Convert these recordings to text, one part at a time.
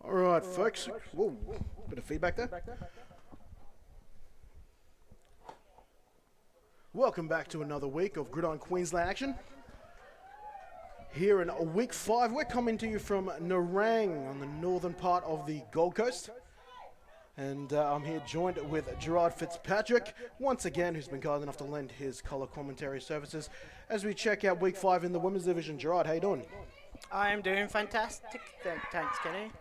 All right, folks. Whoa, bit of feedback there. Welcome back to another week of Gridiron Queensland action. Here in week 5, we're coming to you from Nerang on the northern part of the Gold Coast. And I'm here joined with Gerard Fitzpatrick, once again, who's been kind enough to lend his colour commentary services as we check out week 5 in the women's division. Gerard, how you doing? I'm doing fantastic. Thanks, Kenny.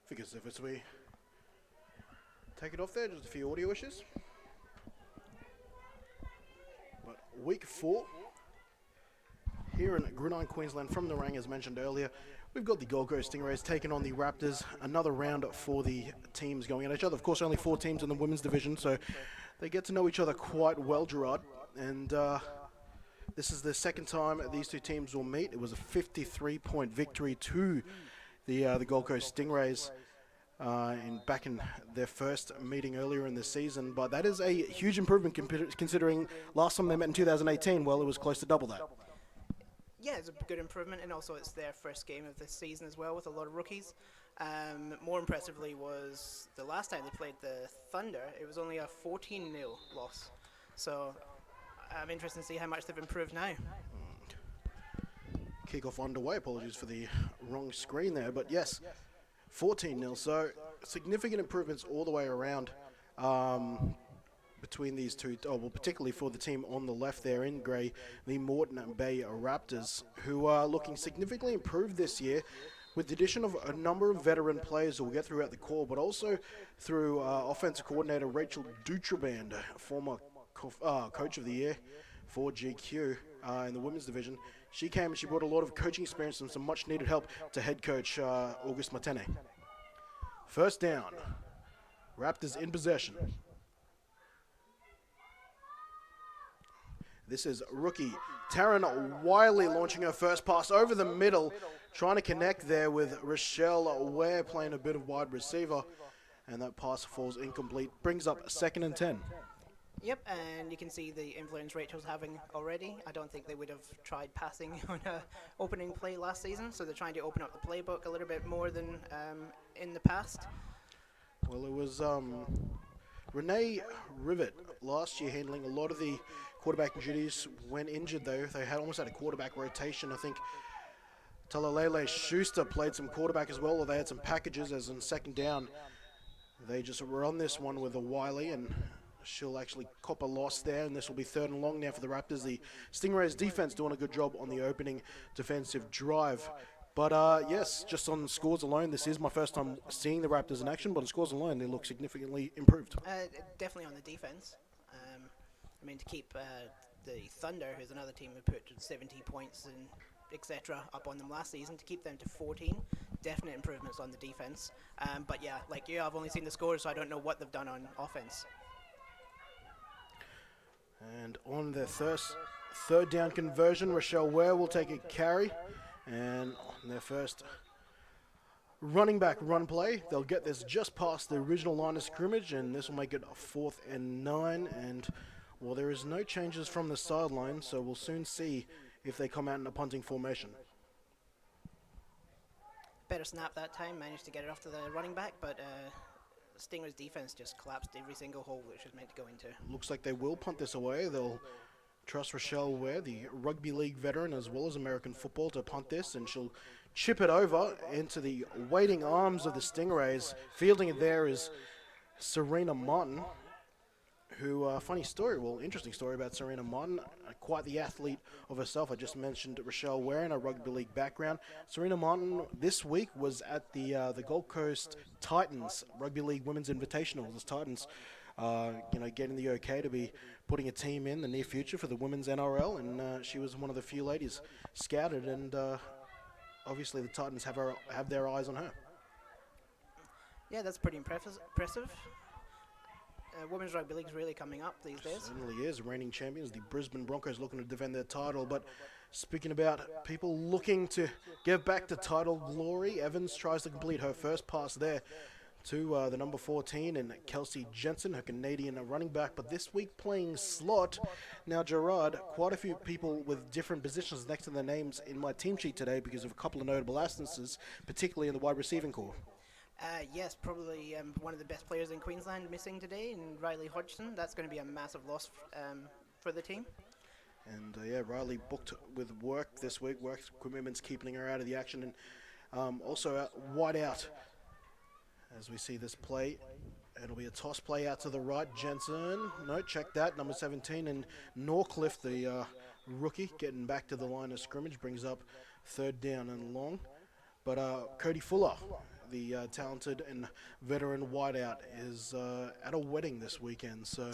Figures if it's we take it off there, just a few audio issues. But week 4, here in Gridiron, Queensland, from the Rang, as mentioned earlier, we've got the Gold Coast Stingrays taking on the Raptors. Another round for the teams going at each other. Of course, only 4 teams in the women's division, so they get to know each other quite well, Gerard. And this is the second time these two teams will meet. It was a 53-point victory to the Gold Coast Stingrays back in their first meeting earlier in the season. But that is a huge improvement considering last time they met in 2018. Well, it was close to double that. Yeah, it's a good improvement, and also it's their first game of this season as well with a lot of rookies. More impressively was the last time they played the Thunder, it was only a 14-0 loss. So I'm interested to see how much they've improved now. Kickoff underway. Apologies for the wrong screen there, but yes, 14-0. So significant improvements all the way around between these two. Oh, well, particularly for the team on the left there in grey, the Moreton Bay Raptors, who are looking significantly improved this year with the addition of a number of veteran players who will get throughout the core, but also through offensive coordinator Rachel Dutraband, former coach of the year for GQ in the women's division. She came and she brought a lot of coaching experience and some much needed help to head coach August Matene. First down. Raptors in possession. This is rookie Taryn Wiley launching her first pass over the middle, trying to connect there with Rochelle Ware playing a bit of wide receiver, and that pass falls incomplete. Brings up 2nd and 10. Yep, and you can see the influence Rachel's having already. I don't think they would have tried passing on a opening play last season, so they're trying to open up the playbook a little bit more than in the past. Well, it was Renee Rivet last year handling a lot of the quarterback duties. When injured, though, they had almost had a quarterback rotation. I think Talalele Schuster played some quarterback as well, or they had some packages as in second down. They just were on this one with a Wiley, and she'll actually cop a loss there, and this will be 3rd and long now for the Raptors. The Stingrays defense doing a good job on the opening defensive drive. But yes, just on scores alone, this is my first time seeing the Raptors in action, but on scores alone, they look significantly improved. Definitely on the defense. I mean, to keep the Thunder, who's another team who put 70 points and etc. up on them last season, to keep them to 14, definite improvements on the defense. But yeah, like you, I've only seen the scores, so I don't know what they've done on offense. And on their third down conversion, Rochelle Ware will take a carry. And on their first running back run play, they'll get this just past the original line of scrimmage, and this will make it a 4th and 9. And, well, there is no changes from the sideline, so we'll soon see if they come out in a punting formation. Better snap that time, managed to get it off to the running back, but Stinger's defense just collapsed every single hole which was meant to go into. Looks like they will punt this away. They'll trust Rochelle Ware, the rugby league veteran as well as American football, to punt this, and she'll chip it over into the waiting arms of the Stingrays. Fielding it there is Serena Martin, who, funny story, well, interesting story about Serena Martin, quite the athlete of herself. I just mentioned Rochelle Waring, a rugby league background. Serena Martin this week was at the Gold Coast Titans Rugby League Women's Invitational. The Titans, getting the okay to be putting a team in the near future for the women's NRL, and she was one of the few ladies scouted, and obviously the Titans have their eyes on her. Yeah, that's pretty impressive. Women's rugby league's really coming up these days. Certainly is. Reigning champions, the Brisbane Broncos, looking to defend their title. But speaking about people looking to get back to title glory, Evans tries to complete her first pass there to the number 14 and Kelsey Jensen, her Canadian running back, but this week playing slot. Now, Gerard, quite a few people with different positions next to their names in my team sheet today because of a couple of notable absences, particularly in the wide receiving corps. Yes, probably one of the best players in Queensland missing today, and Riley Hodgson. That's going to be a massive loss for the team. And Riley booked with work this week. Work commitments keeping her out of the action, and also wide out as we see this play. It'll be a toss play out to the right. Jensen, no, check that, number 17, and Norcliffe, the rookie, getting back to the line of scrimmage, brings up third down and long. But Cody Fuller, the talented and veteran wideout, is at a wedding this weekend, so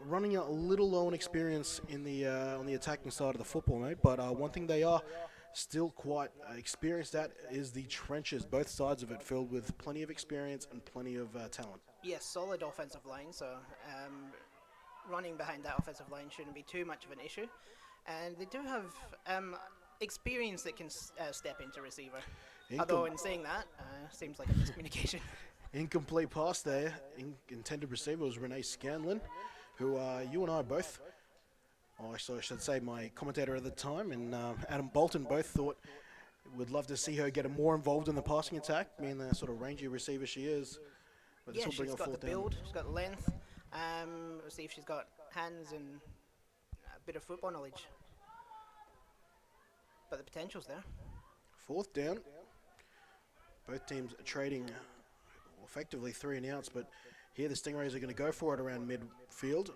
running a little low on experience in the on the attacking side of the football, mate. But one thing they are still quite experienced at is the trenches, both sides of it filled with plenty of experience and plenty of talent. Yes, solid offensive line, so running behind that offensive line shouldn't be too much of an issue. And they do have experience that can step into receiver. Although in saying that, seems like a miscommunication. Incomplete pass there. Intended receiver was Renee Scanlon, who you and I both, actually I should say my commentator at the time, and Adam Bolton both thought would love to see her get more involved in the passing attack, being the sort of rangy receiver she is. But Yeah, she's got the build, she's got length. We'll see if she's got hands and a bit of football knowledge. But the potential's there. Fourth down. Both teams trading effectively 3 and outs, but here the Stingrays are going to go for it around midfield.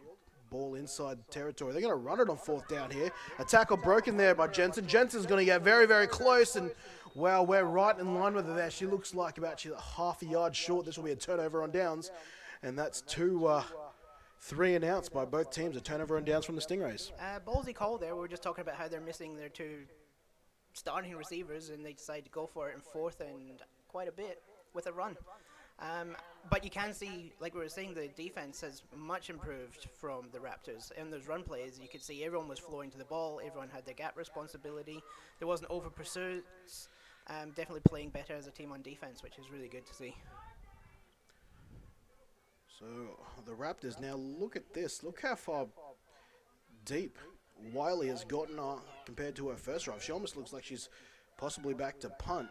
Ball inside territory. They're going to run it on fourth down here. A tackle broken there by Jensen. Jensen's going to get very, very close, and wow, we're right in line with her there. She looks like she's half a yard short. This will be a turnover on downs, and that's 3 and outs by both teams. A turnover on downs from the Stingrays. Ballsy call there. We were just talking about how they're missing their 2 starting receivers, and they decided to go for it in fourth and quite a bit with a run. But you can see, like we were saying, the defense has much improved from the Raptors. In those run plays, you could see everyone was flowing to the ball, everyone had their gap responsibility, there wasn't over pursuits, definitely playing better as a team on defense, which is really good to see. So the Raptors, now look at this, look how far deep Wiley has gotten compared to her first drive. She almost looks like she's possibly back to punt.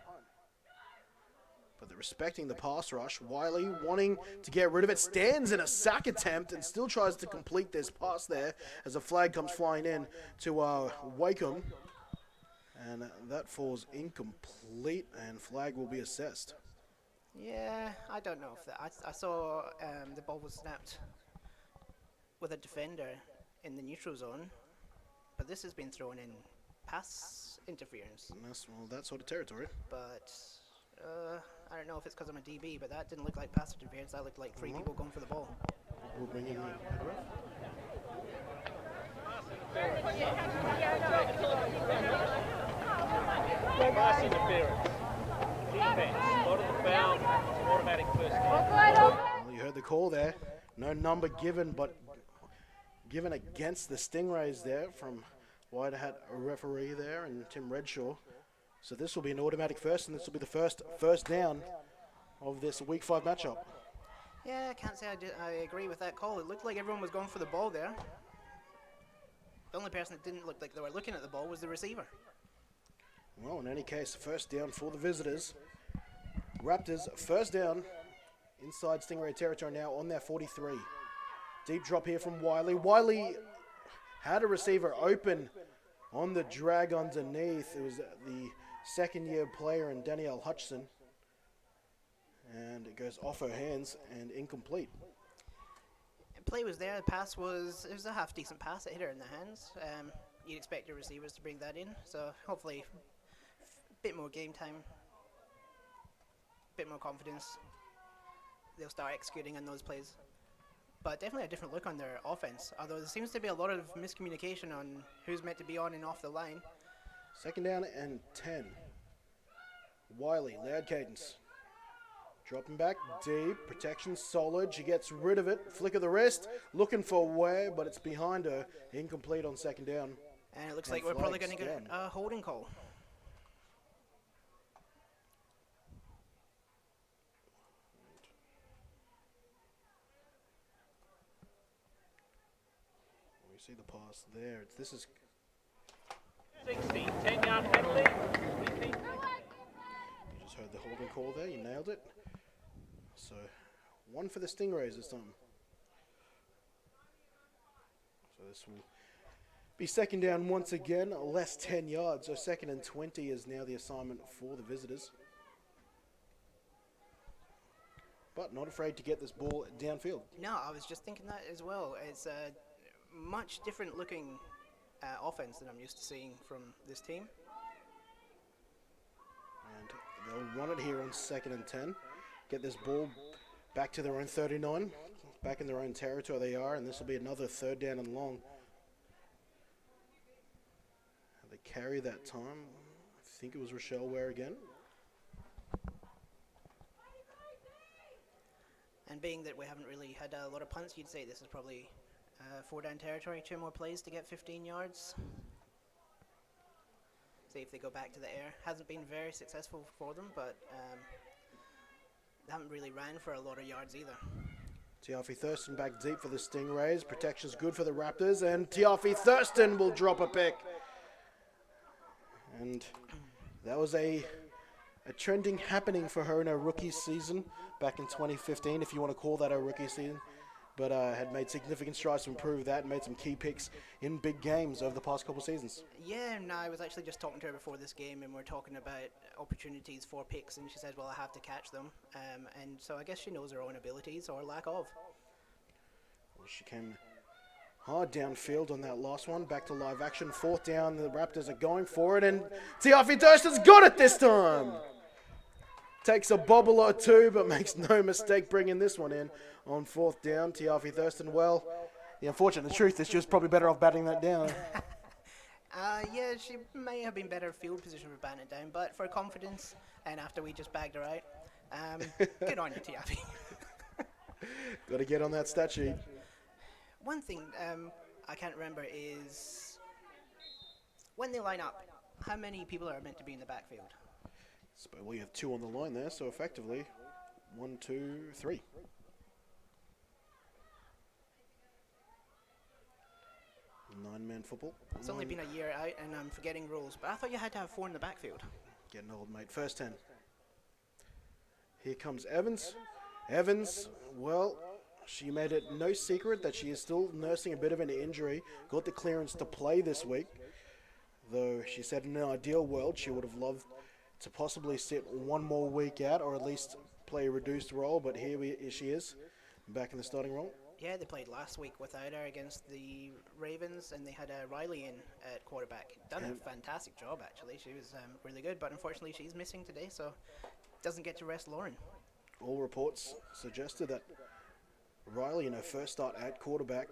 But they're respecting the pass rush. Wiley wanting to get rid of it, stands in a sack attempt and still tries to complete this pass there as a flag comes flying in to Wakeham. And that falls incomplete, and flag will be assessed. Yeah, I don't know if that. I saw the ball was snapped with a defender in the neutral zone, but this has been thrown in pass interference. That sort of territory. But I don't know if it's because I'm a DB, but that didn't look like pass interference. That looked like 3 people going for the ball. We'll bring in Pass interference. Defense. Spotted the foul. Automatic first down. Well, you heard the call there. No number given, but given against the Stingrays there from White Hat referee there and Tim Redshaw. So this will be an automatic first, and this will be the first down of this Week 5 matchup. Yeah, I can't say I agree with that call. It looked like everyone was going for the ball there. The only person that didn't look like they were looking at the ball was the receiver. Well, in any case, first down for the visitors. Raptors, first down inside Stingray territory now on their 43. Deep drop here from Wiley. Wiley had a receiver open on the drag underneath. It was the second-year player in Danielle Hutchison. And it goes off her hands and incomplete. play was there. The pass it was a half decent pass. It hit her in the hands. You'd expect your receivers to bring that in. So hopefully, a bit more game time, a bit more confidence. They'll start executing on those plays. But definitely a different look on their offense. Although there seems to be a lot of miscommunication on who's meant to be on and off the line. 2nd down and 10. Wiley, loud cadence. Dropping back deep, protection solid. She gets rid of it. Flick of the wrist, looking for where, but it's behind her. Incomplete on 2nd down. And it looks like we're probably going to get a holding call. We see the pass there. This is 60, 10-yard penalty. You just heard the holding call there. You nailed it. So, 1 for the Stingrays this time. So this will be 2nd down once again, less 10 yards. So 2nd and 20 is now the assignment for the visitors. But not afraid to get this ball downfield. No, I was just thinking that as well. It's a much different looking offense than I'm used to seeing from this team. And they'll run it here on 2nd and 10. Get this ball back to their own 39. Back in their own territory they are, and this will be another 3rd down and long. They carry that time. I think it was Rochelle Ware again. And being that we haven't really had a lot of punts, you'd say this is probably 4-down territory, 2 more plays to get 15 yards. See if they go back to the air. Hasn't been very successful for them, but they haven't really ran for a lot of yards either. Tiafi Thurston back deep for the Stingrays. Protection's good for the Raptors, and Tiafi Thurston will drop a pick. And that was a trending happening for her in her rookie season back in 2015, if you want to call that a rookie season. But had made significant strides to improve that and made some key picks in big games over the past couple seasons. Yeah, no, I was actually just talking to her before this game, and we're talking about opportunities for picks, and she said, well, I have to catch them. And so I guess she knows her own abilities, or lack of. Well, she came hard downfield on that last one. Back to live action. 4th down. The Raptors are going for it, and Tiafi Thurston's got it this time. Takes a bobble or two, but makes no mistake bringing this one in on 4th down. Tiafi Thurston, well, the unfortunate truth is she was probably better off batting that down. Yeah, she may have been better field position for batting it down, but for confidence, and after we just bagged her out, good on you, Tiafi. Got to get on that stat sheet. One thing I can't remember is when they line up, how many people are meant to be in the backfield? Well, you have 2 on the line there, so effectively 1, 2, 3. Nine-man football. It's only been a year out, and I'm forgetting rules, but I thought you had to have 4 in the backfield. Getting old, mate. 1st 10. Here comes Evans. Evans, well, she made it no secret that she is still nursing a bit of an injury. Got the clearance to play this week, though she said in an ideal world she would have loved to possibly sit 1 more week out, or at least play a reduced role, but here she is, back in the starting role. Yeah, they played last week without her against the Ravens, and they had Riley in at quarterback. Done a fantastic job, actually. She was really good, but unfortunately she's missing today, so doesn't get to rest Lauren. All reports suggested that Riley, in her first start at quarterback,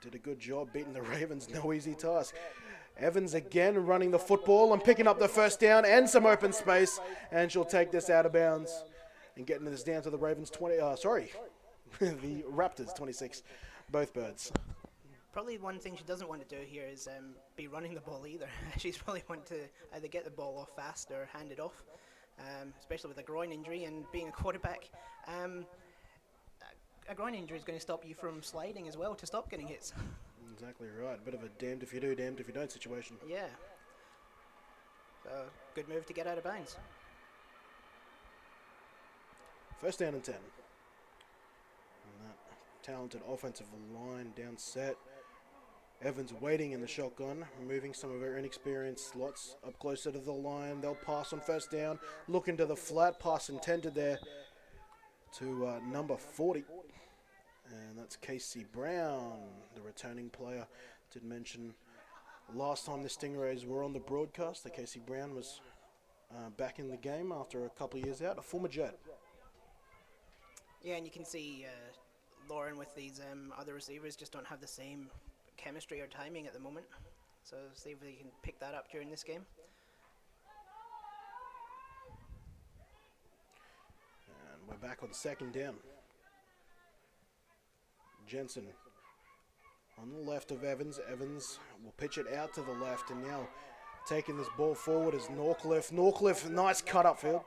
did a good job beating the Ravens. No easy task. Evans again running the football and picking up the 1st down and some open space, and she'll take this out of bounds and getting this down to the Ravens 20. The Raptors 26. Both birds. Probably one thing she doesn't want to do here is be running the ball either. She's probably want to either get the ball off fast or hand it off, especially with a groin injury and being a quarterback. A groin injury is going to stop you from sliding as well to stop getting hits. Exactly right. Bit of a damned if you do, damned if you don't situation. Yeah. So, good move to get out of bounds. 1st down and 10. And that talented offensive line down set. Evans waiting in the shotgun, moving some of her inexperienced slots up closer to the line. They'll pass on 1st down. Look into the flat, pass intended there to number 40. And that's Casey Brown, the returning player. Did mention last time the Stingrays were on the broadcast that Casey Brown was back in the game after a couple of years out, a former Jet. Yeah, and you can see Lauren with these other receivers just don't have the same chemistry or timing at the moment. So see if they can pick that up during this game. And we're back on second down. Jensen on the left of Evans. Evans will pitch it out to the left, and now taking this ball forward is Norcliffe. Norcliffe, nice cut upfield.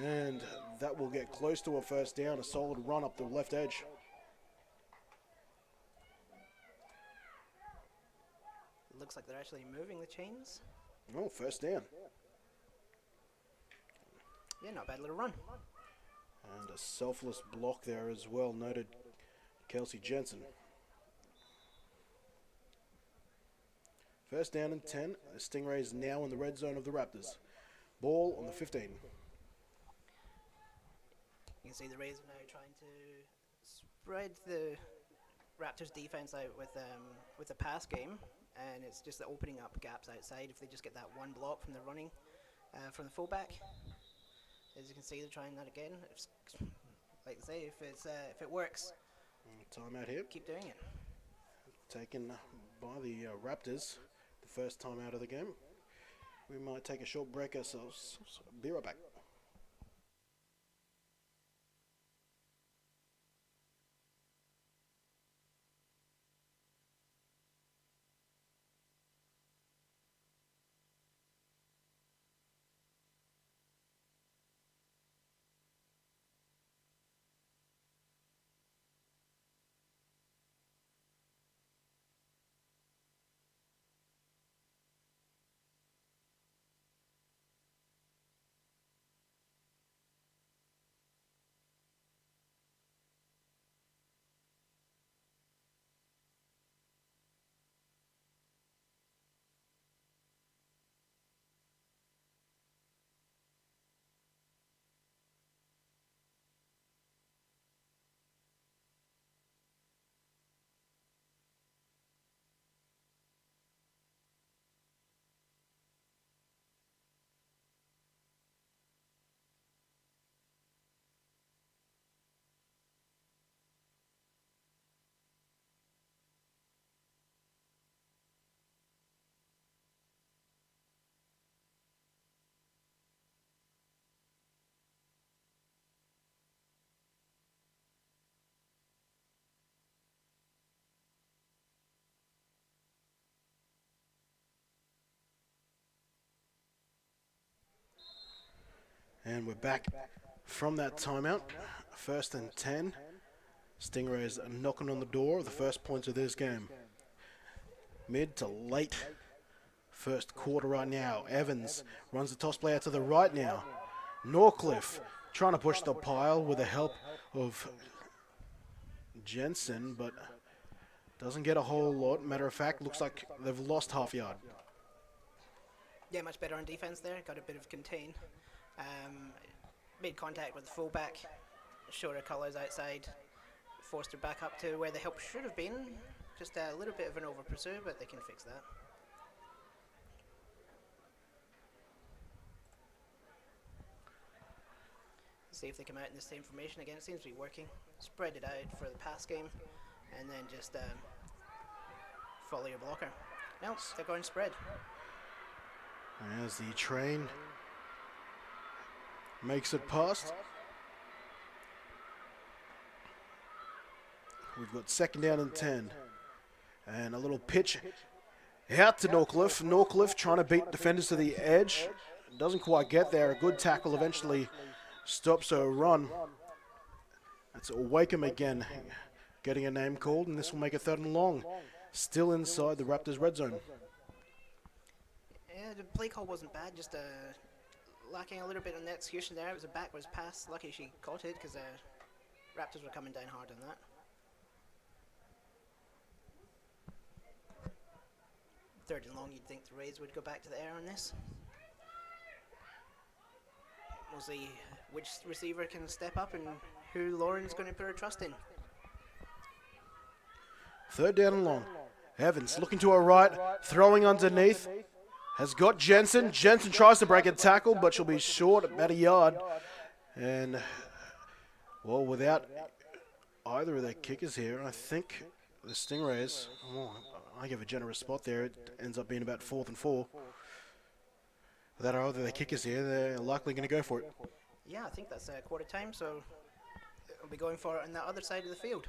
And that will get close to a first down, a solid run up the left edge. Looks like they're actually moving the chains. Oh, first down. Yeah, not bad little run. And a selfless block there as well, noted Kelsey Jensen. First down and 10. The Stingrays now in the red zone of the Raptors. Ball on the 15. You can see the Rays are now trying to spread the Raptors defense out with the pass game, and it's just opening up gaps outside if they just get that one block from the running from the fullback. As you can see, they're trying that again. It's, like I say, if it works, Timeout here. keep doing it. Taken by the Raptors, the first time out of the game. We might take a short break ourselves. Be right back. And we're back from that timeout. First and 10. Stingrays are knocking on the door of the first points of this game. Mid to late first quarter right now. Evans runs the toss play out to the right now. Norcliffe trying to push the pile with the help of Jensen, but doesn't get a whole lot. Matter of fact, looks like they've lost half yard. Yeah, much better on defense there. Got a bit of contain. Made contact with the fullback. Shorter colours outside. Forced her back up to where the help should have been. Just a little bit of an over pursue, but they can fix that. See if they come out in the same formation again. It seems to be working. Spread it out for the pass game, and then just follow your blocker. No, they're going spread. As the train makes it past. We've got second down and 10. And a little pitch out to Norcliffe. Norcliffe trying to beat defenders to the edge. Doesn't quite get there. A good tackle eventually stops a run. That's Wakeham again getting a name called, and this will make it third and long. Still inside the Raptors red zone. Yeah, the play call wasn't bad, just lacking a little bit on the execution there. It was a backwards pass. Lucky she caught it because Raptors were coming down hard on that. Third and long, you'd think the Rays would go back to the air on this. We'll see which receiver can step up and who Lauren's going to put her trust in. Third down and long. Evans looking to her right, throwing underneath. Has got Jensen. Jensen tries to break a tackle, but she'll be short about a yard. And, well, without either of their kickers here, I think the Stingrays, I give a generous spot there. It ends up being about 4th and 4. Without either of their kickers here, they're likely going to go for it. Yeah, I think that's quarter time, so we'll be going for it on the other side of the field.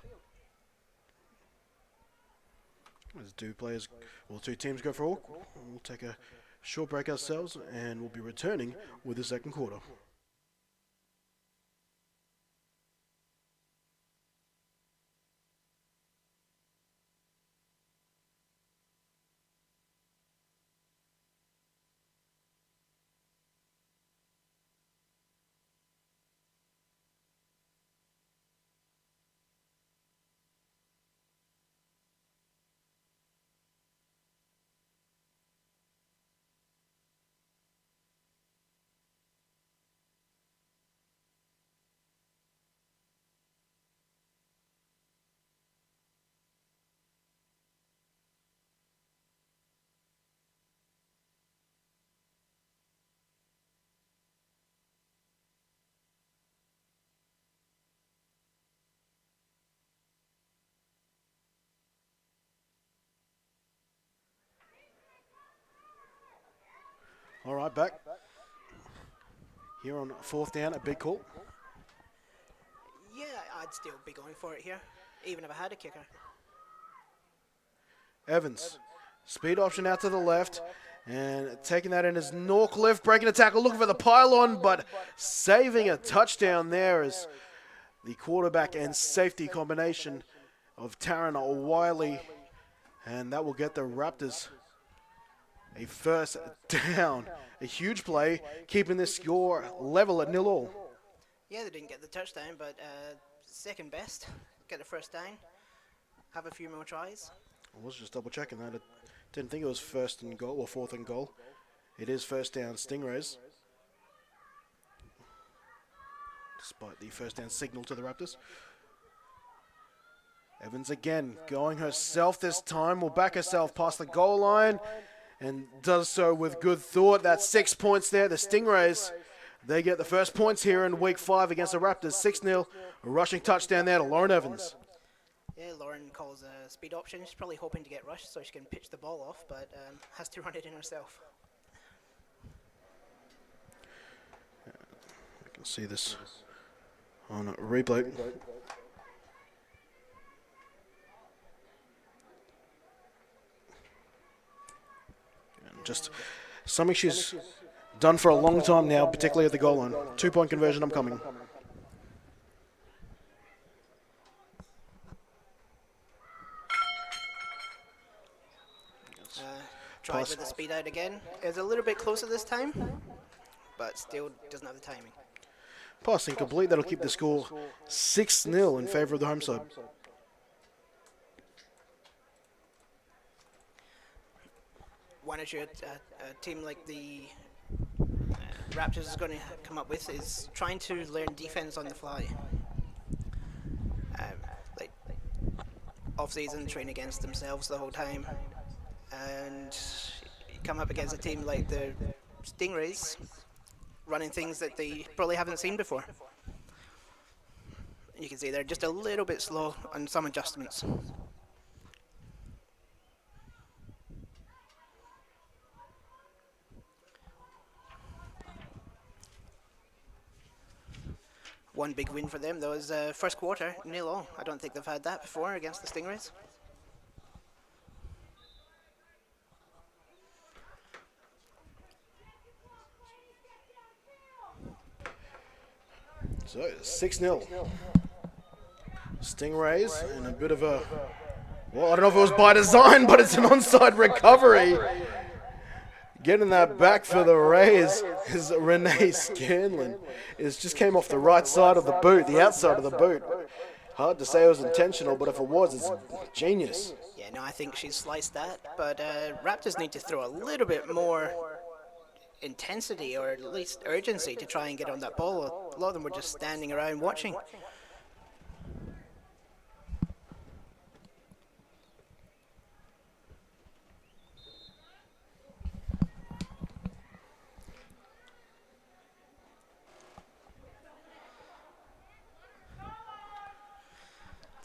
As two teams go for it, we'll take a short break ourselves, and we'll be returning with the second quarter. All right, back here on 4th down, a big call. Yeah, I'd still be going for it here, even if I had a kicker. Evans, speed option out to the left, and taking that in as Norcliffe, breaking a tackle, looking for the pylon, but saving a touchdown there as the quarterback and safety combination of Taryn Wiley, and that will get the Raptors a first down. A huge play, keeping this score level at 0-0. Yeah, they didn't get the touchdown, but second best. Get the first down. Have a few more tries. I was just double checking that. I didn't think it was 1st and goal or 4th and goal. It is first down Stingrays, despite the first down signal to the Raptors. Evans again going herself this time. Will back herself past the goal line, and does so with good thought. That's 6 points there. The Stingrays, they get the first points here in week 5 against the Raptors. 6-0, a rushing touchdown there to Lauren Evans. Yeah, Lauren calls a speed option. She's probably hoping to get rushed so she can pitch the ball off, but has to run it in herself. I can see this on a replay. Just something she's done for a long time now, particularly at the goal line. 2-point conversion, I'm coming. Tries with the speed out again. Is a little bit closer this time, but still doesn't have the timing. Pass incomplete. That'll keep the score 6-0 in favor of the home side. One issue a team like the Raptors is going to come up with is trying to learn defense on the fly. Like off-season, train against themselves the whole time, and you come up against a team like the Stingrays, running things that they probably haven't seen before. You can see they're just a little bit slow on some adjustments. One big win for them, though, is first quarter, 0-0. I don't think they've had that before against the Stingrays. So 6-0. Stingrays in a bit of a, well, I don't know if it was by design, but it's an onside recovery. Getting that back for the Rays is Renee Scanlon. It just came off the right side of the boot, the outside of the boot. Hard to say it was intentional, but if it was, it's genius. Yeah, no, I think she sliced that, but Raptors need to throw a little bit more intensity or at least urgency to try and get on that ball. A lot of them were just standing around watching.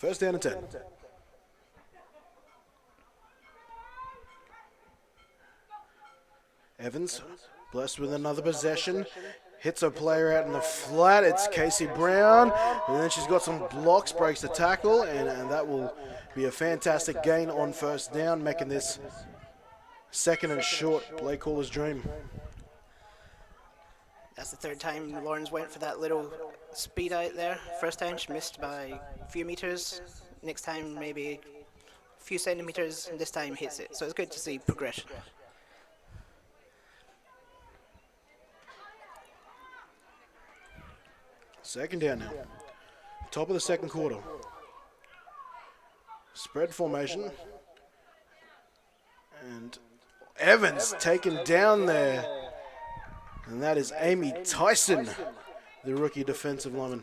First down and 10. Evans blessed with another possession. Hits a player out in the flat. It's Casey Brown. And then she's got some blocks, breaks the tackle, and that will be a fantastic gain on first down, making this second and short. Play caller's dream. That's the third time Lawrence went for that little speed out there. First time she missed by a few meters. Next time maybe a few centimeters, and this time hits it. So it's good to see progression. Second down now. Top of the second quarter. Spread formation. And Evans taken down there. And that is Amy Tyson, the rookie defensive lineman,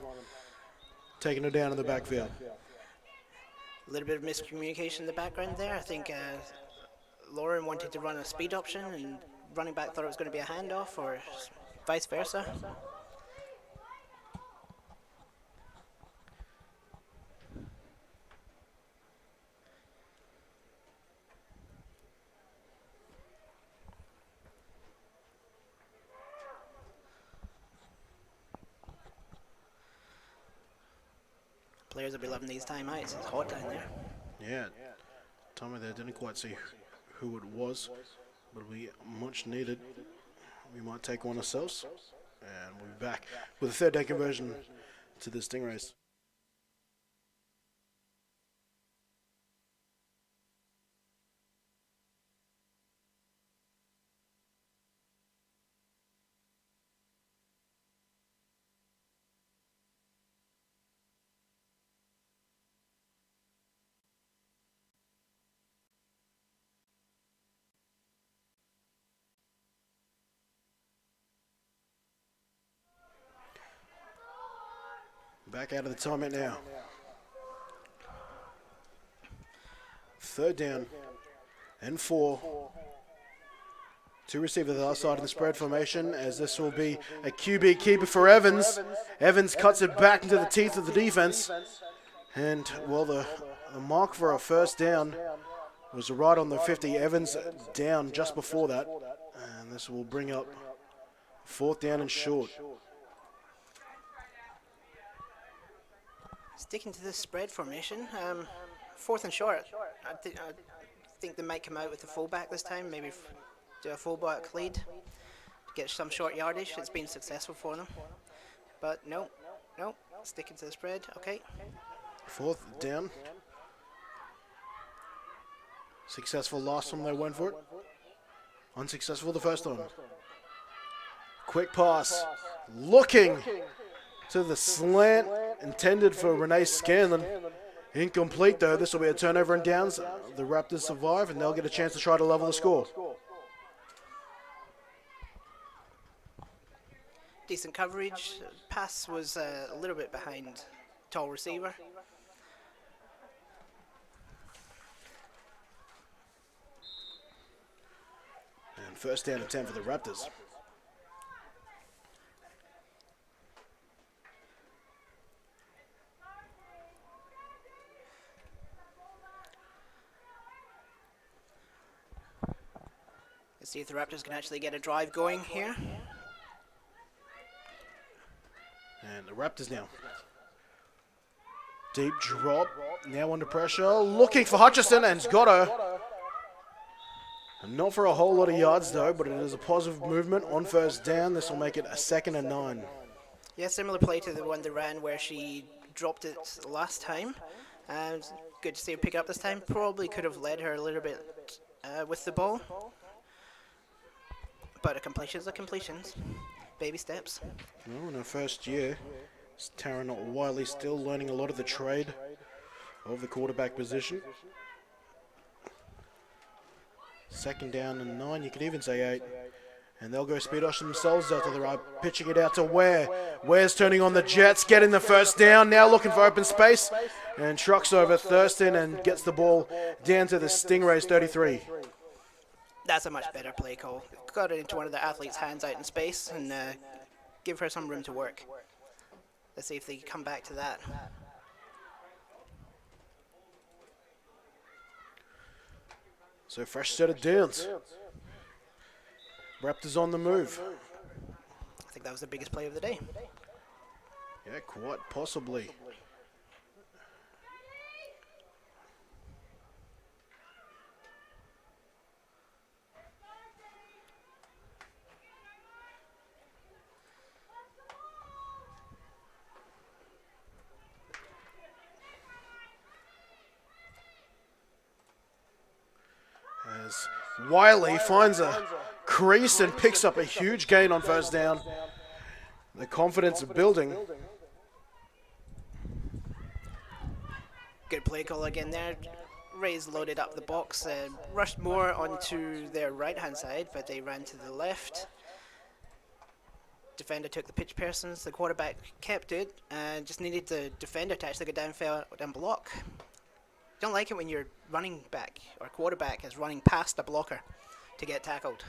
taking her down in the backfield. A little bit of miscommunication in the background there. I think Lauren wanted to run a speed option and running back thought it was going to be a handoff, or vice versa. Players will be loving these timeouts. It's hot down there. Yeah, Tommy there didn't quite see who it was, but we much needed. We might take one ourselves, and we'll be back with a third down conversion to the Stingrays. Back out of the timeout now. Third down and 4. Two receivers the other side of the spread formation, as this will be a QB keeper for Evans. Evans cuts it back into the teeth of the defense. And, well, the mark for a first down was right on the 50. Evans down just before that. And this will bring up fourth down and short. Sticking to this spread formation, fourth and short. I think they might come out with the fullback this time, maybe do a fullback lead to get some short yardage. It's been successful for them. But no, sticking to the spread, okay. Fourth down. Successful last time they went for it. Unsuccessful the first time. Quick pass. Looking to the slant intended for Renee Scanlon. Incomplete though. This will be a turnover and downs. The Raptors survive and they'll get a chance to try to level the score. Decent coverage. Pass was a little bit behind tall receiver. And first down and 10 for the Raptors. Let's see if the Raptors can actually get a drive going here. And the Raptors now. Deep drop. Now under pressure. Looking for Hutchison and has got her. Not for a whole lot of yards though, but it is a positive movement on first down. This will make it a 2nd and 9. Yeah, similar play to the one they ran where she dropped it last time. Good to see her pick up this time. Probably could have led her a little bit with the ball. But a completion's a completion. Baby steps. Well, in her first year, Taryn Wiley still learning a lot of the trade of the quarterback position. 2nd down and 9, you could even say 8. And they'll go speed rush themselves out to the right, pitching it out to Ware. Ware's turning on the Jets, getting the first down, now looking for open space. And trucks over Thurston and gets the ball down to the Stingrays 33. That's a much better play call. Got it into one of the athletes' hands out in space and give her some room to work. Let's see if they come back to that. So fresh set of downs. Raptors on the move. I think that was the biggest play of the day. Yeah, quite possibly. As Wiley finds a crease and picks up a huge gain on first down. The confidence of building. Good play call again there. Rays loaded up the box, rushed more onto their right-hand side, but they ran to the left. Defender took the pitch persons, the quarterback kept it, and just needed the defender to actually go downfield and block. Don't like it when your running back or quarterback is running past a blocker to get tackled.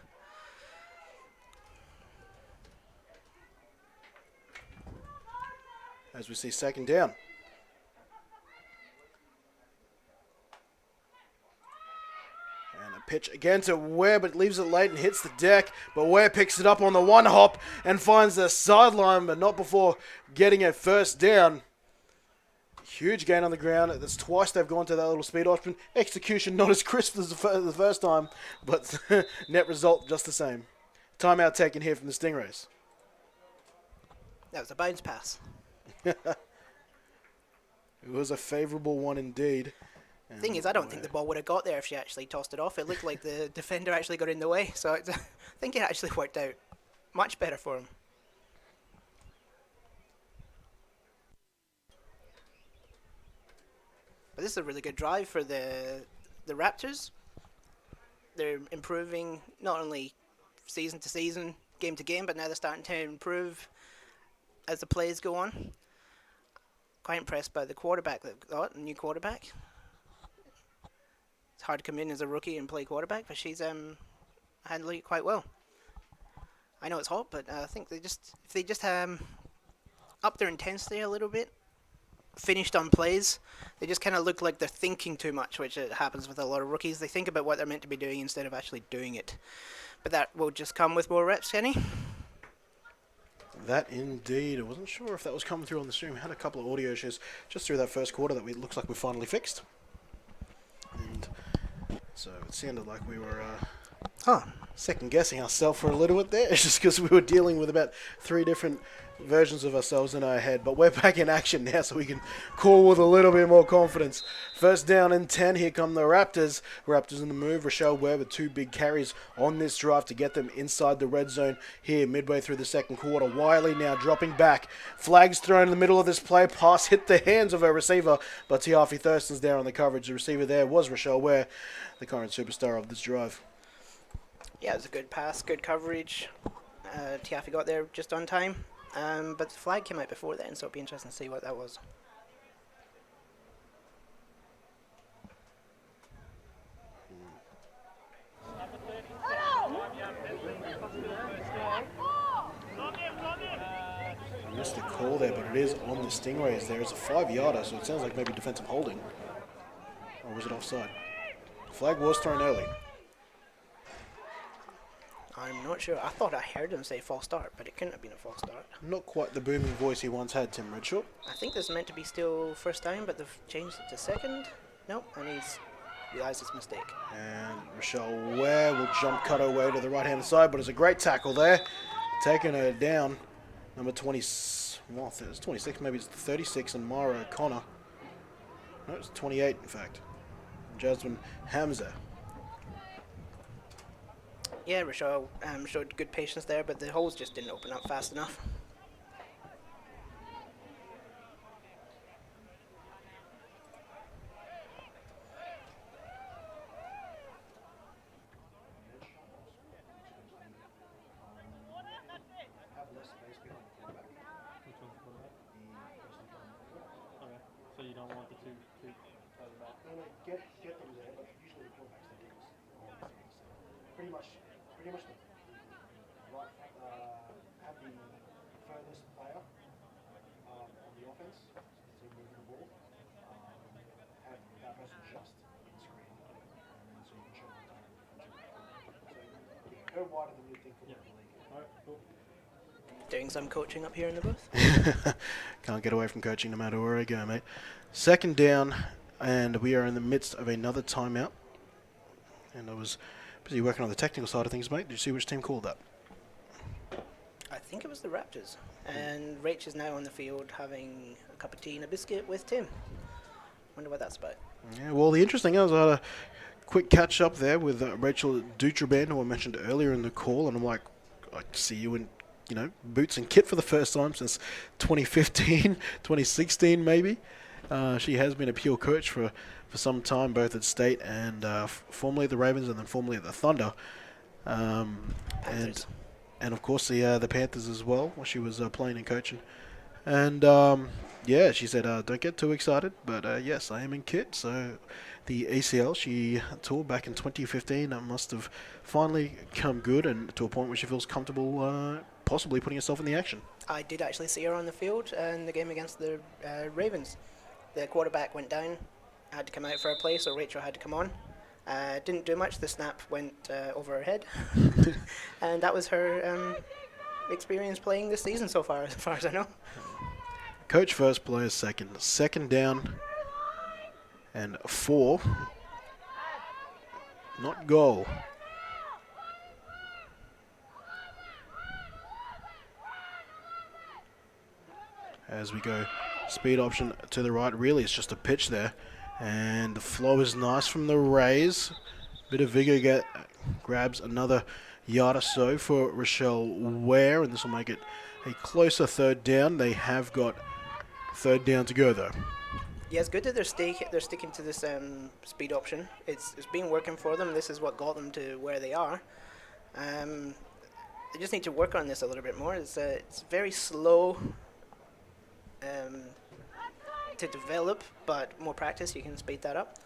As we see second down. And a pitch again to Ware, but leaves it late and hits the deck. But Ware picks it up on the one hop and finds the sideline, but not before getting a first down. Huge gain on the ground. That's twice they've gone to that little speed option. Execution not as crisp as the first time, but net result just the same. Timeout taken here from the Stingrays. That was a bounce pass. It was a favourable one indeed. Thing is, I don't think the ball would have got there if she actually tossed it off. It looked like the defender actually got in the way, so I think it actually worked out much better for him. But this is a really good drive for the Raptors. They're improving not only season to season, game to game, but now they're starting to improve as the plays go on. Quite impressed by the quarterback they've got, the new quarterback. It's hard to come in as a rookie and play quarterback, but she's handling it quite well. I know it's hot, but I think if they just up their intensity a little bit, finished on plays, they just kind of look like they're thinking too much, which happens with a lot of rookies. They think about what they're meant to be doing instead of actually doing it. But that will just come with more reps, Kenny. That indeed. I wasn't sure if that was coming through on the stream. We had a couple of audio issues just through that first quarter that looks like we finally fixed. And so it sounded like we were second guessing ourselves for a little bit there. It's just because we were dealing with about 3 different versions of ourselves in our head. But we're back in action now, so we can call with a little bit more confidence. First down and 10. Here come the Raptors. Raptors in the move. Rochelle Ware with 2 big carries on this drive to get them inside the red zone here midway through the second quarter. Wiley now dropping back. Flags thrown in the middle of this play. Pass hit the hands of her receiver, but Tiafi Thurston's there on the coverage. The receiver there was Rochelle Ware, the current superstar of this drive. Yeah, it was a good pass, good coverage. Tiafi got there just on time. But the flag came out before then, so it'll be interesting to see what that was. I missed the call there, but it is on the Stingrays. There is a 5-yarder, so it sounds like maybe defensive holding. Or was it offside? Flag was thrown early. I'm not sure. I thought I heard him say false start, but it couldn't have been a false start. Not quite the booming voice he once had, Tim Redshaw. I think this is meant to be still first down, but they've changed it to second. Nope, and he's realised his mistake. And Rochelle Ware will jump cut her way to the right-hand side, but it's a great tackle there. Taking her down. Number 20, well, it's 26, maybe it's 36, and Mara O'Connor. No, it's 28, in fact. Jasmine Hamza. Yeah, Rochelle showed good patience there, but the holes just didn't open up fast enough. So you don't want the two further back? No, get them there, but usually the quarterbacks they do this. Pretty much the right, have the furthest player on the offense, so moving the ball, have that person just in screen, and then so you can show them the Doing some coaching up here in the booth. Can't get away from coaching no matter where I go, mate. Second down, and we are in the midst of another timeout. And I was busy working on the technical side of things, mate. Did you see which team called that? I think it was the Raptors. And Rach is now on the field having a cup of tea and a biscuit with Tim. Wonder what that's about. Yeah, well, the interesting is I had a quick catch up there with Rachel Dutraban, who I mentioned earlier in the call, and I'm like, I see you in, boots and kit for the first time since 2015, 2016 maybe. She has been a pure coach for some time, both at State and formerly at the Ravens and then formerly at the Thunder. And of course the Panthers as well, while she was playing and coaching. And yeah, she said, don't get too excited, but yes, I am in kit. So the ACL she tore back in 2015 must have finally come good and to a point where she feels comfortable possibly putting herself in the action. I did actually see her on the field in the game against the Ravens. The quarterback went down, had to come out for a play, so Rachel had to come on. Didn't do much. The snap went over her head. And that was her experience playing this season so far as I know. Coach first, player second. Second down and 4. Not goal. As we go speed option to the right. Really, it's just a pitch there. And the flow is nice from the Rays. Bit of vigor grabs another yard or so for Rochelle Ware. And this will make it a closer third down. They have got third down to go, though. Yeah, it's good that they're sticking to this speed option. It's been working for them. This is what got them to where they are. They just need to work on this a little bit more. It's very slow to develop, but more practice, you can speed that up.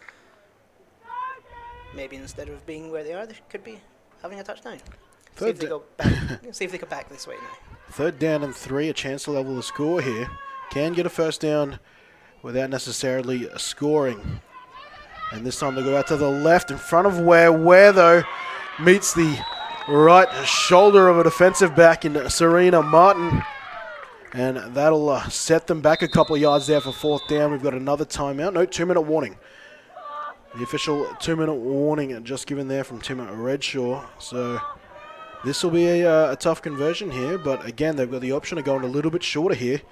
Maybe instead of being where they are, they could be having a touchdown. See if they go back this way now. Third down and 3, a chance to level the score here. Can get a first down without necessarily scoring. And this time they go out to the left in front of Ware though meets the right shoulder of a defensive back in Serena Martin. And that'll set them back a couple of yards there for fourth down. We've got another timeout. No, 2-minute warning. The official 2-minute warning just given there from Tim Redshaw. So this will be a tough conversion here. But again, they've got the option of going a little bit shorter here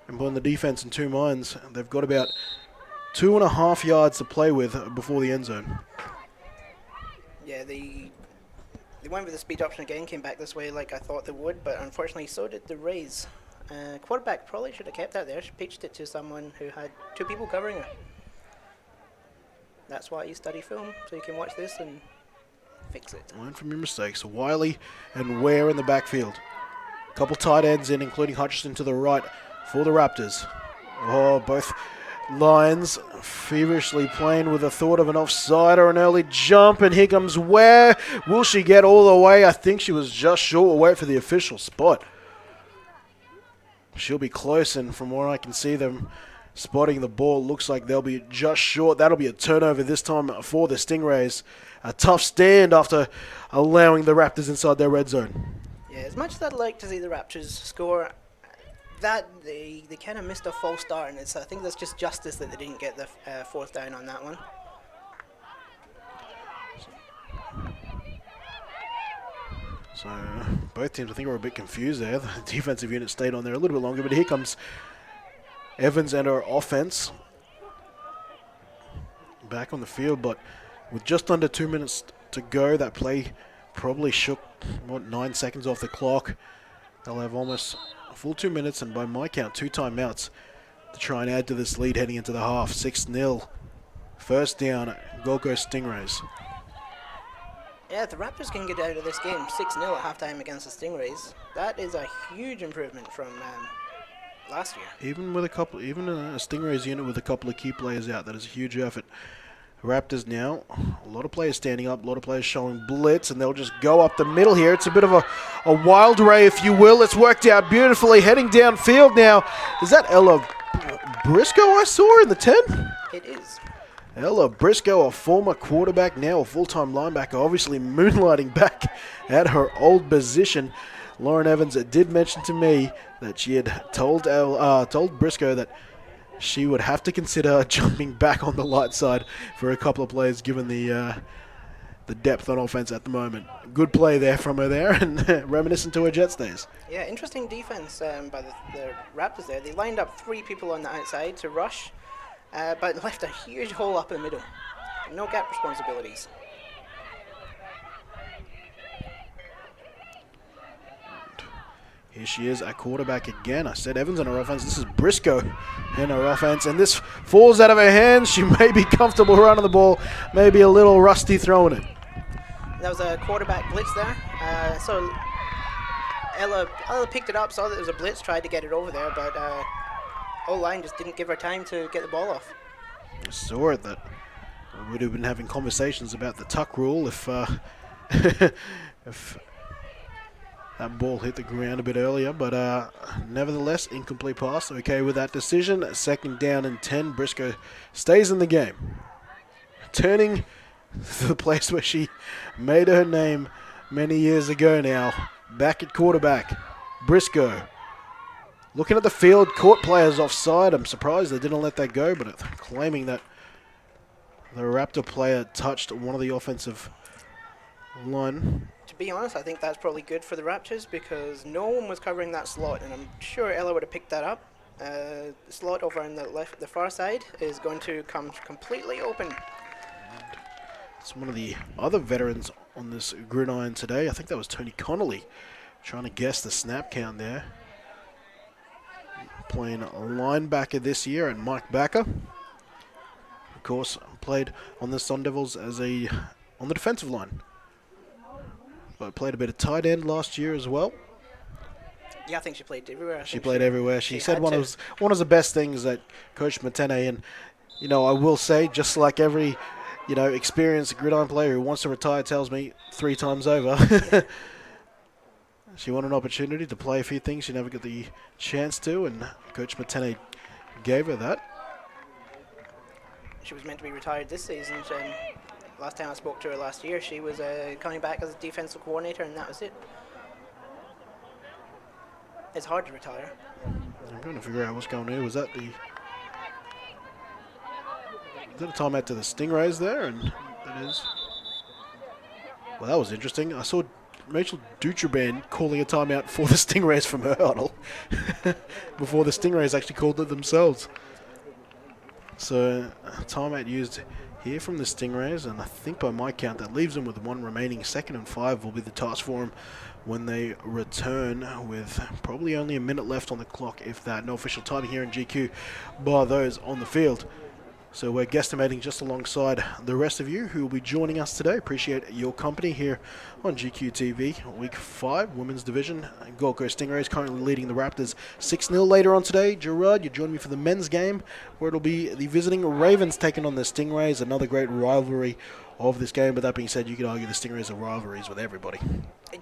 and putting the defense in two minds. They've got about 2.5 yards to play with before the end zone. Yeah, they went with the speed option again, came back this way like I thought they would, but unfortunately so did the Rays. Quarterback probably should have kept that there. She pitched it to someone who had 2 people covering her. That's why you study film, so you can watch this and fix it. Learn from your mistakes. Wiley and Ware in the backfield. A couple tight ends in, including Hutchinson to the right for the Raptors. Oh, both Lions feverishly playing with the thought of an offside or an early jump, and here comes Ware. Will she get all the way? I think she was just short. We'll wait for the official spot. She'll be close, and from what I can see them spotting the ball, looks like they'll be just short. That'll be a turnover this time for the Stingrays. A tough stand after allowing the Raptors inside their red zone. Yeah, as much as I'd like to see the Raptors score, that they kind of missed a false start, and I think that's just justice that they didn't get the fourth down on that one. So both teams, I think, were a bit confused there. The defensive unit stayed on there a little bit longer, but here comes Evans and her offense back on the field. But with just under 2 minutes to go, that play probably shook 9 seconds off the clock. They'll have almost a full 2 minutes, and by my count, 2 timeouts to try and add to this lead heading into the half. 6-0. First down, Gold Coast Stingrays. Yeah, if the Raptors can get out of this game 6-0 at halftime against the Stingrays, that is a huge improvement from last year. Even a Stingrays unit with a couple of key players out, that is a huge effort. Raptors now, a lot of players standing up, a lot of players showing blitz, and they'll just go up the middle here. It's a bit of a wild ray, if you will. It's worked out beautifully. Heading downfield now. Is that Ella Briscoe I saw in the 10? It is. Ella Briscoe, a former quarterback, now a full-time linebacker, obviously moonlighting back at her old position. Lauren Evans did mention to me that she had told Briscoe that she would have to consider jumping back on the light side for a couple of plays, given the depth on offense at the moment. Good play there from her there, and reminiscent to her Jets days. Yeah, interesting defense by the Raptors there. They lined up 3 people on the outside to rush, but left a huge hole up in the middle. No gap responsibilities. Here she is at quarterback again. I said Evans in her offense. This is Briscoe in her offense, and this falls out of her hands. She may be comfortable running the ball, maybe a little rusty throwing it. That was a quarterback blitz there. So Ella picked it up, saw that it was a blitz, tried to get it over there, but O-line just didn't give her time to get the ball off. I saw it that we would have been having conversations about the tuck rule if if that ball hit the ground a bit earlier, but nevertheless, incomplete pass. Okay with that decision. 2nd down and 10. Briscoe stays in the game. Turning to the place where she made her name many years ago now. Back at quarterback. Briscoe. Looking at the field, caught players offside. I'm surprised they didn't let that go, but claiming that the Raptor player touched one of the offensive line. To be honest, I think that's probably good for the Raptors because no one was covering that slot, and I'm sure Ella would have picked that up. The slot over on the far side is going to come completely open. It's one of the other veterans on this gridiron today. I think that was Tony Connolly trying to guess the snap count there. Playing a linebacker this year, and Mike Backer, of course, played on the Sun Devils as on the defensive line. But played a bit of tight end last year as well. Yeah, I think she played everywhere. She played everywhere. She said one of the best things that Coach Matene, and I will say, just like every experienced gridiron player who wants to retire tells me 3 times over, she wanted an opportunity to play a few things she never got the chance to, and Coach Matene gave her that. She was meant to be retired this season, and last time I spoke to her last year, she was coming back as a defensive coordinator, and that was it. It's hard to retire. I'm trying to figure out what's going on here. Was that a timeout to the Stingrays there? And that is. Well, that was interesting. I saw Rachel Dutraban calling a timeout for the Stingrays from her huddle before the Stingrays actually called it themselves. So, timeout used here from the Stingrays, and I think by my count that leaves them with 1 remaining. 2nd and 5 will be the task for them when they return, with probably only a minute left on the clock, if that. No official time here in GQ by those on the field. So we're guesstimating just alongside the rest of you who will be joining us today. Appreciate your company here on GQ TV. Week 5, Women's Division. Gold Coast Stingrays currently leading the Raptors 6-0. Later on today, Gerard, you join me for the men's game, where it'll be the visiting Ravens taking on the Stingrays. Another great rivalry of this game. But that being said, you could argue the Stingrays are rivalries with everybody.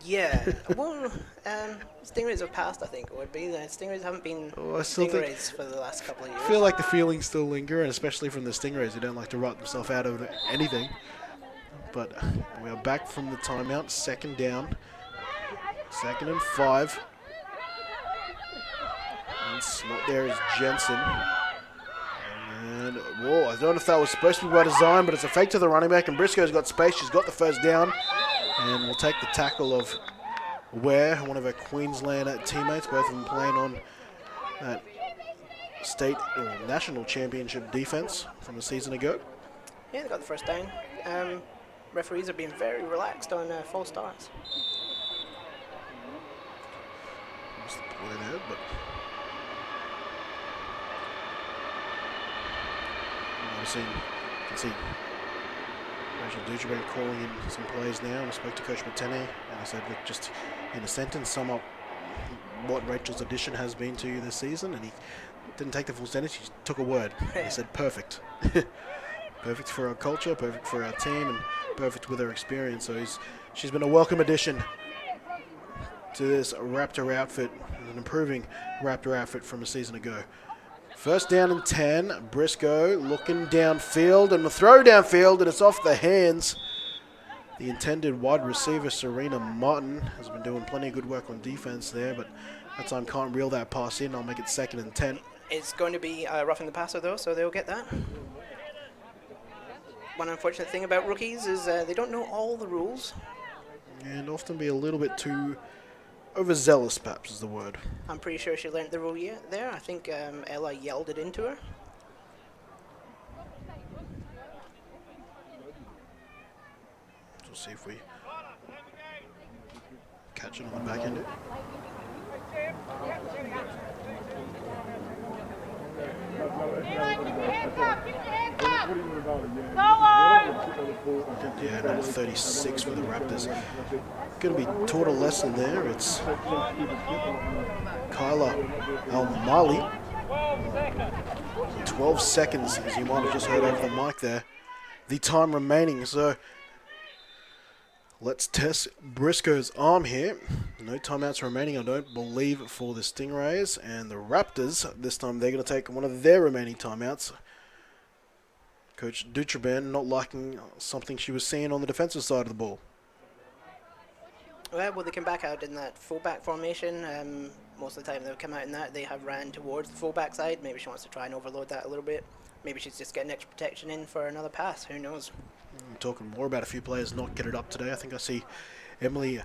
Yeah, well, Stingrays have passed, I think it would be. The Stingrays haven't been Stingrays for the last couple of years. I feel like the feelings still linger, and especially from the Stingrays who don't like to write themselves out of anything. But we are back from the timeout. 2nd down. 2nd and 5. And slot there is Jensen. And, whoa, I don't know if that was supposed to be by design, but it's a fake to the running back, and Briscoe's got space. She's got the 1st down. And we'll take the tackle of Ware, one of her Queensland teammates, both of them playing on that state or national championship defense from a season ago. Yeah, they got the 1st down. Referees are being very relaxed on false starts. Missed the play there, but you can see Rachel Dutraban calling in some plays now, and I spoke to Coach Matene, and I said, look, just in a sentence, sum up what Rachel's addition has been to you this season, and he didn't take the full sentence, he took a word. He said, perfect. Perfect for our culture, perfect for our team, and perfect with her experience. So she's been a welcome addition to this Raptor outfit, an improving Raptor outfit from a season ago. First down and 10. Briscoe looking downfield and the throw downfield, and it's off the hands. The intended wide receiver, Serena Martin, has been doing plenty of good work on defense there, but that time can't reel that pass in. I'll make it 2nd and 10. It's going to be roughing the passer, though, so they'll get that. One unfortunate thing about rookies is they don't know all the rules. And often be a little bit too overzealous, perhaps, is the word. I'm pretty sure she learned the rule there. I think Ella yelled it into her. We'll see if we catch it on the back end. Yeah, number 36 for the Raptors. Going to be taught a lesson there. It's Kyla Al-Mali. 12 seconds, as you might have just heard over the mic there. The time remaining, so let's test Briscoe's arm here. No timeouts remaining, I don't believe, for the Stingrays. And the Raptors, this time they're going to take one of their remaining timeouts. Coach Dutraban not liking something she was seeing on the defensive side of the ball. Well, they come back out in that fullback formation. Most of the time they'll come out in that. They have ran towards the fullback side. Maybe she wants to try and overload that a little bit. Maybe she's just getting extra protection in for another pass. Who knows? I'm talking more about a few players not get it up today. I think I see Emily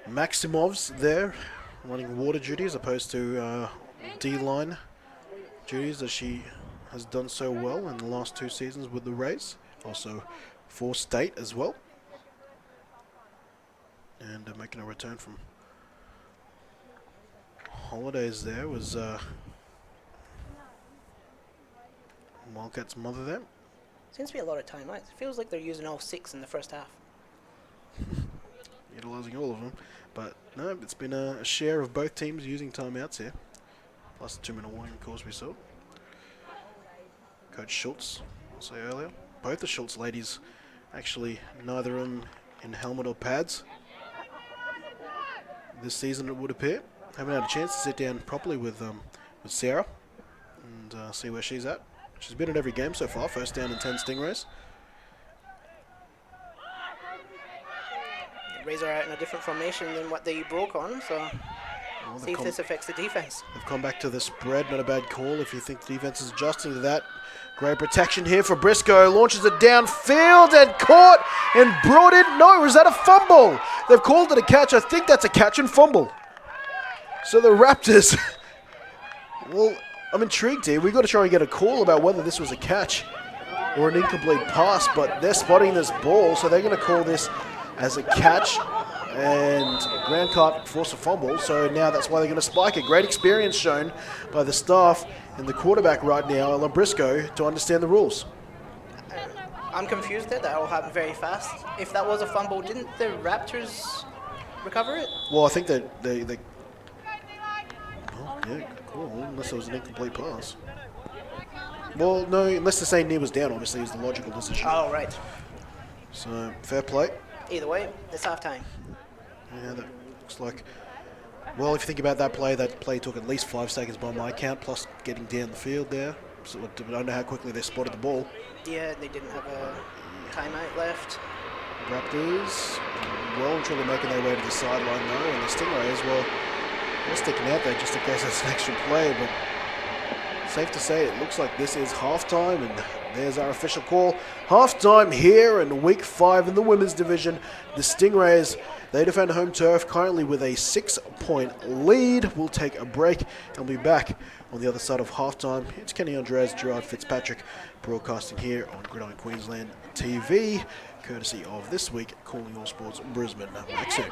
Maximov's there running water duty as opposed to D-line duties, as she has done so well in the last 2 seasons with the Rays. Also for state as well. And making a return from holidays there was Wildcats' mother there. Seems to be a lot of timeouts. It feels like they're using all 6 in the first half. Utilizing all of them. But no, it's been a share of both teams using timeouts here. Plus the 2-minute warning, of course, we saw. Coach Schultz, I'll say earlier. Both the Schultz ladies, actually, neither of them in helmet or pads this season, it would appear. Haven't had a chance to sit down properly with Sarah and see where she's at. She's been at every game so far. First down and 10 Stingrays. The Rays are out in a different formation than what they broke on, so Well, see if this affects the defense. they've come back to the spread. Not a bad call if you think the defense is adjusting to that. Great protection here for Briscoe. Launches it downfield and caught and brought in. No, is that a fumble? They've called it a catch. I think that's a catch and fumble. So the Raptors, well, I'm intrigued here. We've got to try and get a call about whether this was a catch or an incomplete pass, but they're spotting this ball, so they're going to call this as a catch. And Grand Cart forced a fumble, so now that's why they're going to spike it. Great experience shown by the staff and the quarterback right now, Ella Briscoe, to understand the rules. I'm confused there. That all happened very fast. If that was a fumble, didn't the Raptors recover it? Well, I think that they oh, yeah, cool, unless it was an incomplete pass. Well, no, unless the same knee was down, obviously, is the logical decision. Oh, right. So, fair play. Either way, it's halftime. Yeah, that looks like... Well, if you think about that play took at least 5 seconds by my count, plus getting down the field there. So I don't know how quickly they spotted the ball. Yeah, they didn't have a timeout left. Raptors, well and truly making their way to the sideline though, and the Stingrays, well, they're sticking out there just in case it's an extra play, but safe to say it looks like this is halftime, and there's our official call. Halftime here in week 5 in the women's division. The Stingrays, they defend home turf currently with a 6-point lead. We'll take a break and we'll be back on the other side of halftime. It's Kenny Andres, Gerard Fitzpatrick, broadcasting here on Gridiron Queensland TV, courtesy of This Week Calling All Sports Brisbane. Back soon.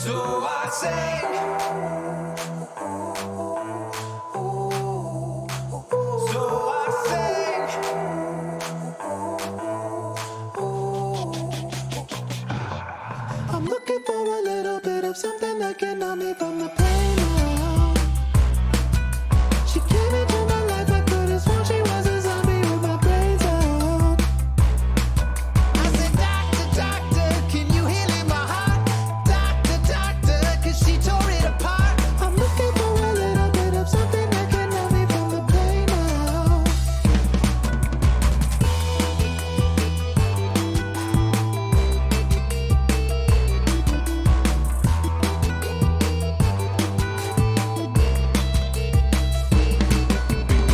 So I sang. So I sang. I'm looking for a little bit of something that can numb me from the pain now. She came into my life, I could have sworn she was a zombie with my brains out. I said, doctor, doctor, can you heal in my heart? Doctor, doctor, cause she tore it apart. I'm looking for a little bit of something that can numb me from the pain now.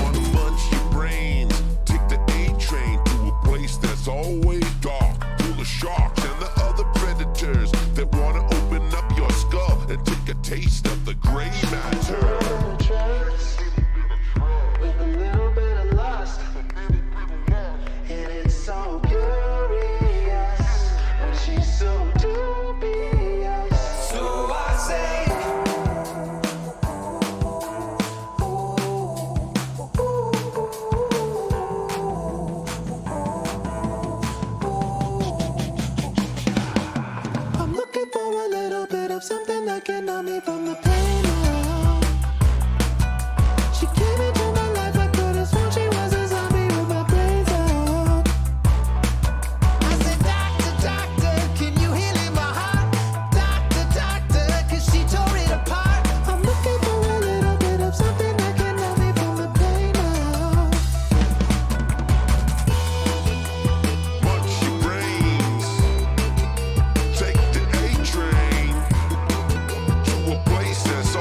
Wanna munch your brains, take the A train to a place that's always dark, full of sharks and the other predators that wanna open up your skull and take a taste of the gray matter. With a little bit of lust, and it's so curious when she's so dubious. So I say, I'm looking for a little bit of something that can numb me from the pain now. She came into my life, I could have sworn she was a zombie with my brains out. I said, doctor, doctor, can you heal in my heart? Doctor, doctor, cause she tore it apart. I'm looking for a little bit of something that can numb me from the pain now. Munch your brains, take the A train to a place that's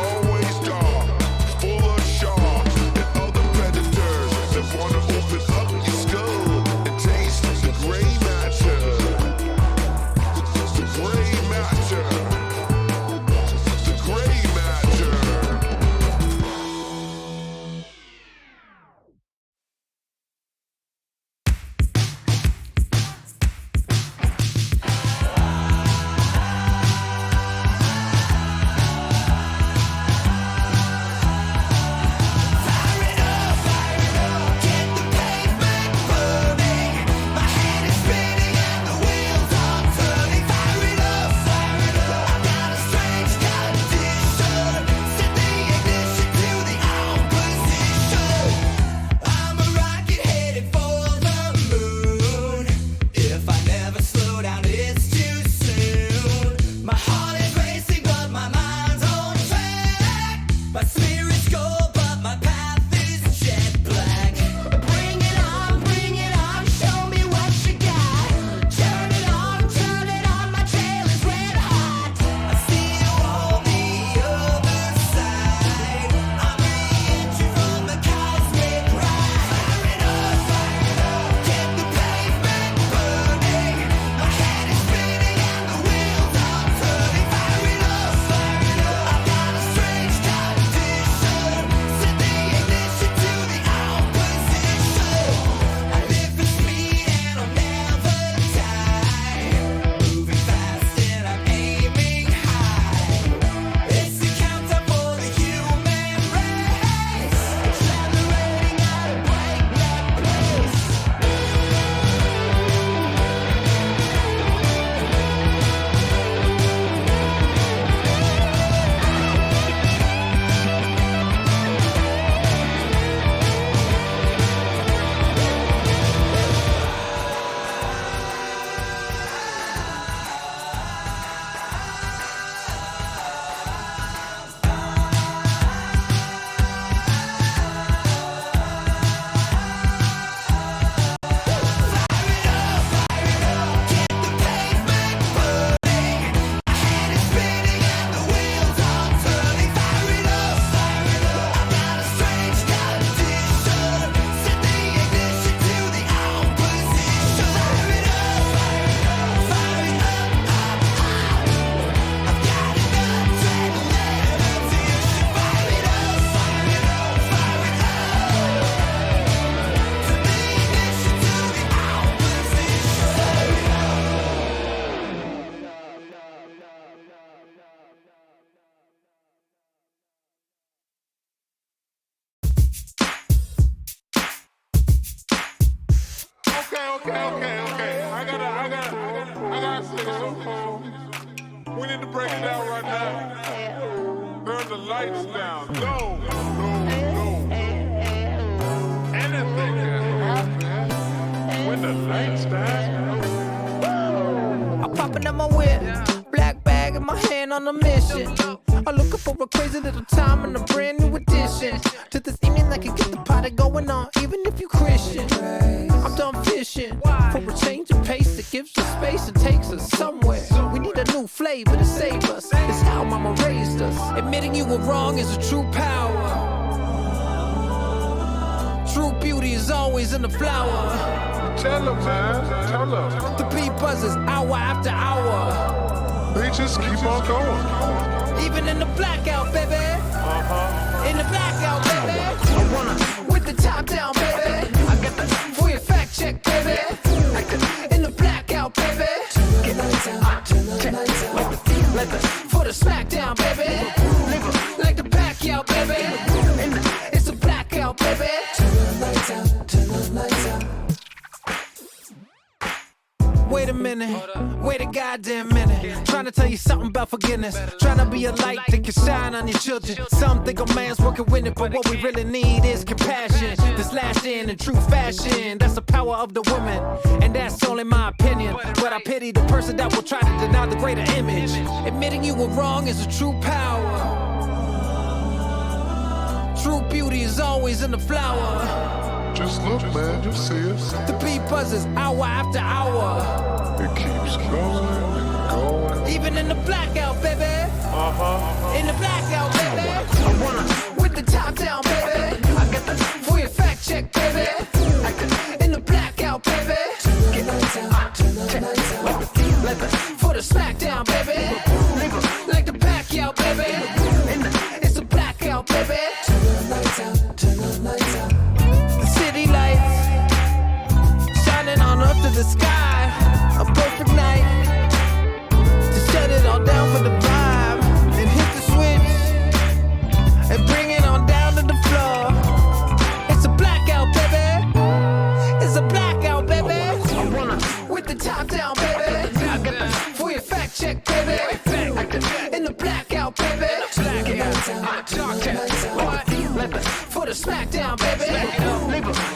Okay. I gotta say something. We need to break it down right now. Turn the lights down. No. Anything can happen when the lights down. I'm popping out my whip, black bag in my hand on a mission. I'm looking for a crazy little time and a brand new addition to this evening that can get the party going on, even if you Christian. I'm done fishing for a change of pace that gives us space and takes us somewhere. We need a new flavor to save us. It's how mama raised us. Admitting you were wrong is a true power. True beauty is always in the flower. Tell them, man. Tell them. The beat buzzes hour after hour. They just keep on going. Even in the blackout, baby. In the blackout, baby. I wanna with the top down, baby. I got the for your fact check, baby. In the blackout, baby. Get like the for the smackdown, baby. Like the backout, baby. It's a blackout, baby. Turn the lights out. Wait a minute, wait a goddamn minute. Trying to tell you something about forgiveness. Trying to be a light that can shine on your children. Some think a man's working with it, but what we really need is compassion. This last in true fashion. That's the power of the woman, and that's only my opinion. But I pity the person that will try to deny the greater image. Admitting you were wrong is a true power. True beauty is always in the flower. Just look, man, just see us. The beat buzzes hour after hour. It keeps going and going. Even in the blackout, baby. In the blackout, baby. I wanna with the top down, baby. I got the for your fact check, baby. In the blackout, baby. Like the for the smackdown, baby. Like the backout, baby. It's a blackout, baby. Turn the lights out. City lights shining on up to the sky. A perfect night to shut it all down for the vibe and hit the switch and bring it on down to the floor. It's a blackout, baby. It's a blackout, baby. I wanna with the top down, baby. I got the for your fact check, baby. In the blackout, baby. For the smackdown, baby.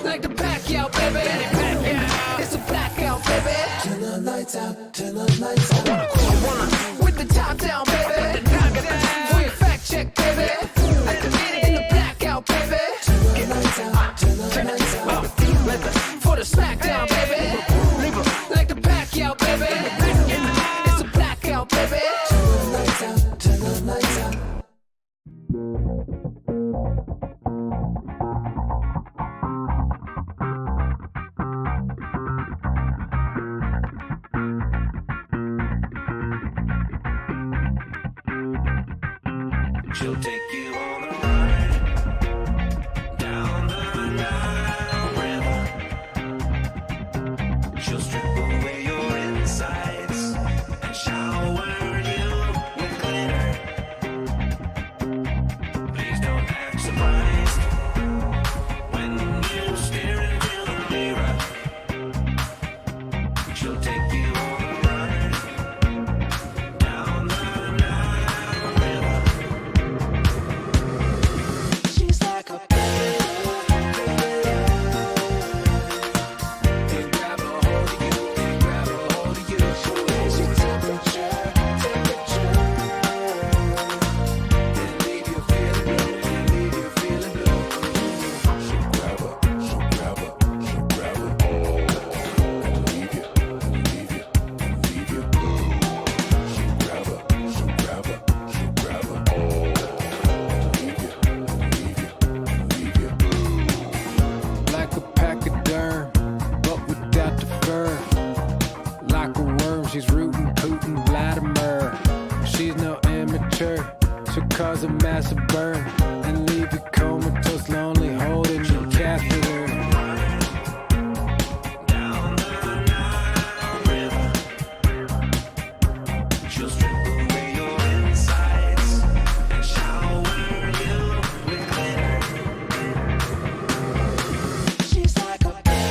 Like the backout, baby. It's a blackout, baby. Turn the lights out, turn the lights out. I wanna with the top down, baby. For your fact check, baby. In the blackout, baby. Turn the lights out, turn the lights out. For the smackdown, baby. Like the backout, baby. It's a blackout, baby. Turn the lights out, turn the lights out. She'll take you on a ride down the Nile River. She'll strip away your insides and shower you with glitter. Please don't act surprised when you stare into the mirror. She'll take you on a ride down the Nile River. She's like a baby. They grab a hold of you, they grab a hold of you. She'll raise your temperature, and leave you feeling blue, and leave you feeling blue. She'll grab her, she'll grab her, she'll grab her, and leave you, and leave you, and leave you blue. She'll grab her, she'll grab her, she'll grab her, and leave you, and leave you, and leave you blue. Like a pachyderm, but without the fur. Like a worm, she's rootin', tootin', Vladimir. She's no amateur, she'll cause a massive burn and leave you comatose, lonely, holding your catheter. Down the Nile River, she'll strip away your insides and shower you with glitter. She's like a baby.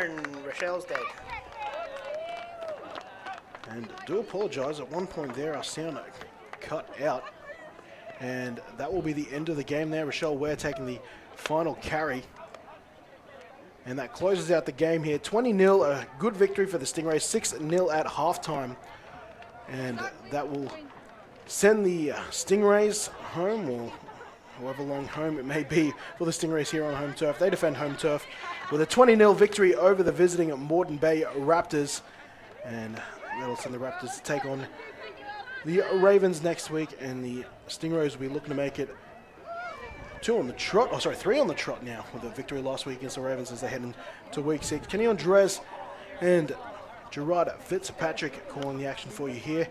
darn, Rochelle's dead. And do apologise, at one point there our sound cut out. And that will be the end of the game there. Rochelle Ware taking the final carry. And that closes out the game here. 20-0, a good victory for the Stingrays. 6-0 at halftime. And that will send the Stingrays home, or however long home it may be for the Stingrays here on home turf. They defend home turf with a 20-0 victory over the visiting Moreton Bay Raptors. And that'll send the Raptors to take on the Ravens next week. And the Stingrays will be looking to make it 3 on the trot now, with a victory last week against the Ravens as they head into week 6. Kenny Andres and Gerard Fitzpatrick calling the action for you here.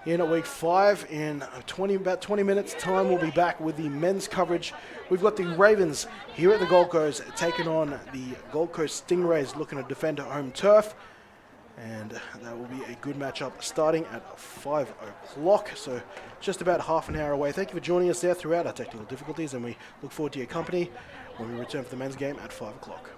In at week 5, in about 20 minutes time, we'll be back with the men's coverage. We've got the Ravens here at the Gold Coast taking on the Gold Coast Stingrays, looking to defend home turf. And that will be a good matchup starting at 5 o'clock. So just about half an hour away. Thank you for joining us there throughout our technical difficulties, and we look forward to your company when we return for the men's game at 5 o'clock.